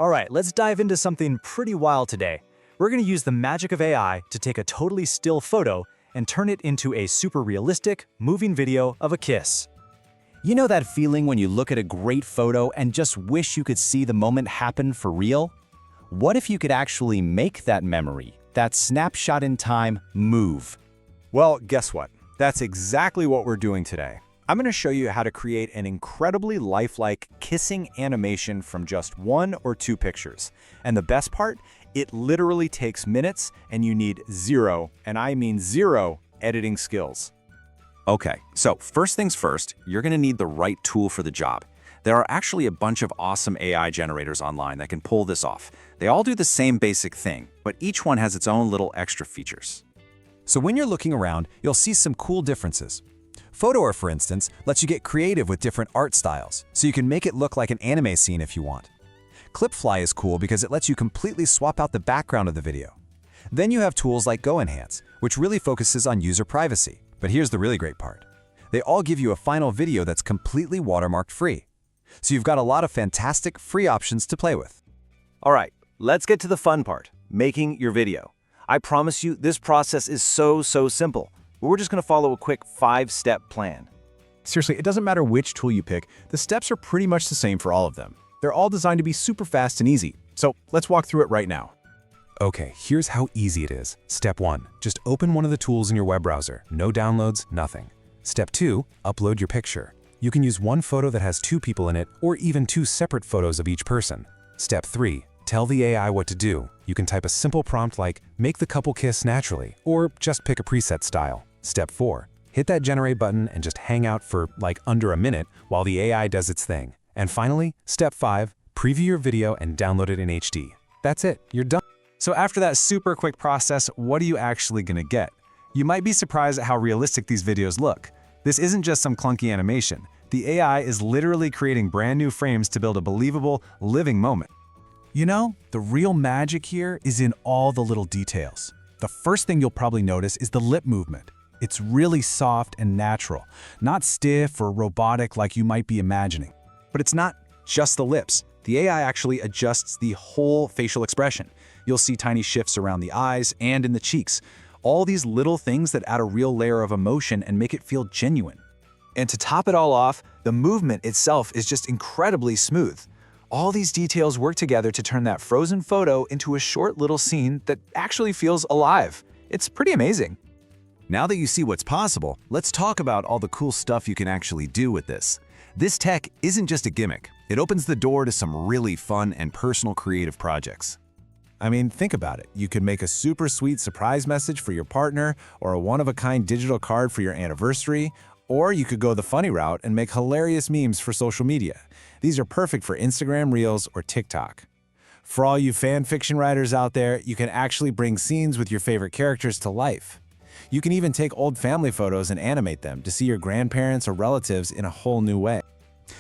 All right, let's dive into something pretty wild today. We're going to use the magic of AI to take a totally still photo and turn it into a super realistic, moving video of a kiss. You know that feeling when you look at a great photo and just wish you could see the moment happen for real? What if you could actually make that memory, that snapshot in time, move? Well, guess what? That's exactly what we're doing today. I'm going to show you how to create an incredibly lifelike kissing animation from just 1 or 2 pictures. And the best part, it literally takes minutes and you need zero, and I mean zero, editing skills. Okay, so first things first, you're going to need the right tool for the job. There are actually a bunch of awesome AI generators online that can pull this off. They all do the same basic thing, but each one has its own little extra features. So when you're looking around, you'll see some cool differences. Photoer, for instance, lets you get creative with different art styles, so you can make it look like an anime scene if you want. Clipfly is cool because it lets you completely swap out the background of the video. Then you have tools like goenhance, which really focuses on user privacy. But here's the really great part. They all give you a final video that's completely watermarked free. So you've got a lot of fantastic free options to play with. All right, let's get to the fun part, making your video. I promise you, this process is so simple. We're just going to follow a quick 5-step plan. Seriously, it doesn't matter which tool you pick, the steps are pretty much the same for all of them. They're all designed to be super fast and easy. So let's walk through it right now. Okay, here's how easy it is. Step 1, just open one of the tools in your web browser. No downloads, nothing. Step 2, upload your picture. You can use one photo that has 2 people in it, or even 2 separate photos of each person. Step 3, tell the AI what to do. You can type a simple prompt like, make the couple kiss naturally, or just pick a preset style. Step 4, hit that generate button and just hang out for like under a minute while the AI does its thing. And finally, step 5, preview your video and download it in HD. That's it, you're done. So after that super quick process, what are you actually going to get? You might be surprised at how realistic these videos look. This isn't just some clunky animation. The AI is literally creating brand new frames to build a believable, living moment. You know, the real magic here is in all the little details. The first thing you'll probably notice is the lip movement. It's really soft and natural, not stiff or robotic like you might be imagining. But it's not just the lips. The AI actually adjusts the whole facial expression. You'll see tiny shifts around the eyes and in the cheeks. All these little things that add a real layer of emotion and make it feel genuine. And to top it all off, the movement itself is just incredibly smooth. All these details work together to turn that frozen photo into a short little scene that actually feels alive. It's pretty amazing. Now that you see what's possible, let's talk about all the cool stuff you can actually do with this. This tech isn't just a gimmick. It opens the door to some really fun and personal creative projects. I mean, think about it. You could make a super sweet surprise message for your partner, or a one-of-a-kind digital card for your anniversary, or you could go the funny route and make hilarious memes for social media. These are perfect for Instagram Reels or TikTok. For all you fan fiction writers out there, you can actually bring scenes with your favorite characters to life. You can even take old family photos and animate them to see your grandparents or relatives in a whole new way.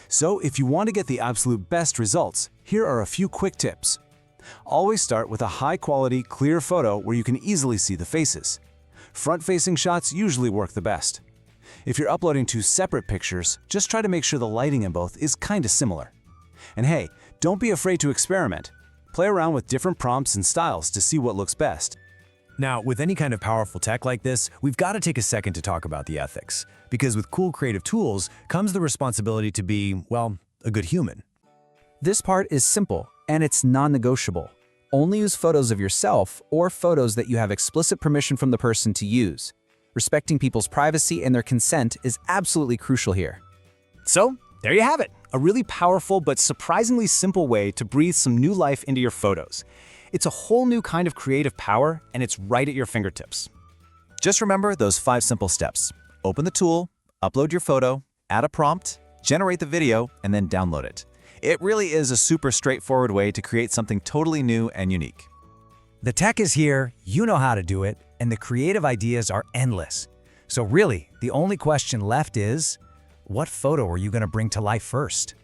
So if you want to get the absolute best results, here are a few quick tips. Always start with a high-quality, clear photo where you can easily see the faces. Front-facing shots usually work the best. If you're uploading 2 separate pictures, just try to make sure the lighting in both is kinda similar. And hey, don't be afraid to experiment. Play around with different prompts and styles to see what looks best. Now, with any kind of powerful tech like this, we've got to take a second to talk about the ethics. Because with cool creative tools comes the responsibility to be, well, a good human. This part is simple, and it's non-negotiable. Only use photos of yourself or photos that you have explicit permission from the person to use. Respecting people's privacy and their consent is absolutely crucial here. So, there you have it. A really powerful but surprisingly simple way to breathe some new life into your photos. It's a whole new kind of creative power, and it's right at your fingertips. Just remember those 5 simple steps. Open the tool, upload your photo, add a prompt, generate the video, and then download it. It really is a super straightforward way to create something totally new and unique. The tech is here, you know how to do it, and the creative ideas are endless. So really, the only question left is, what photo are you going to bring to life first?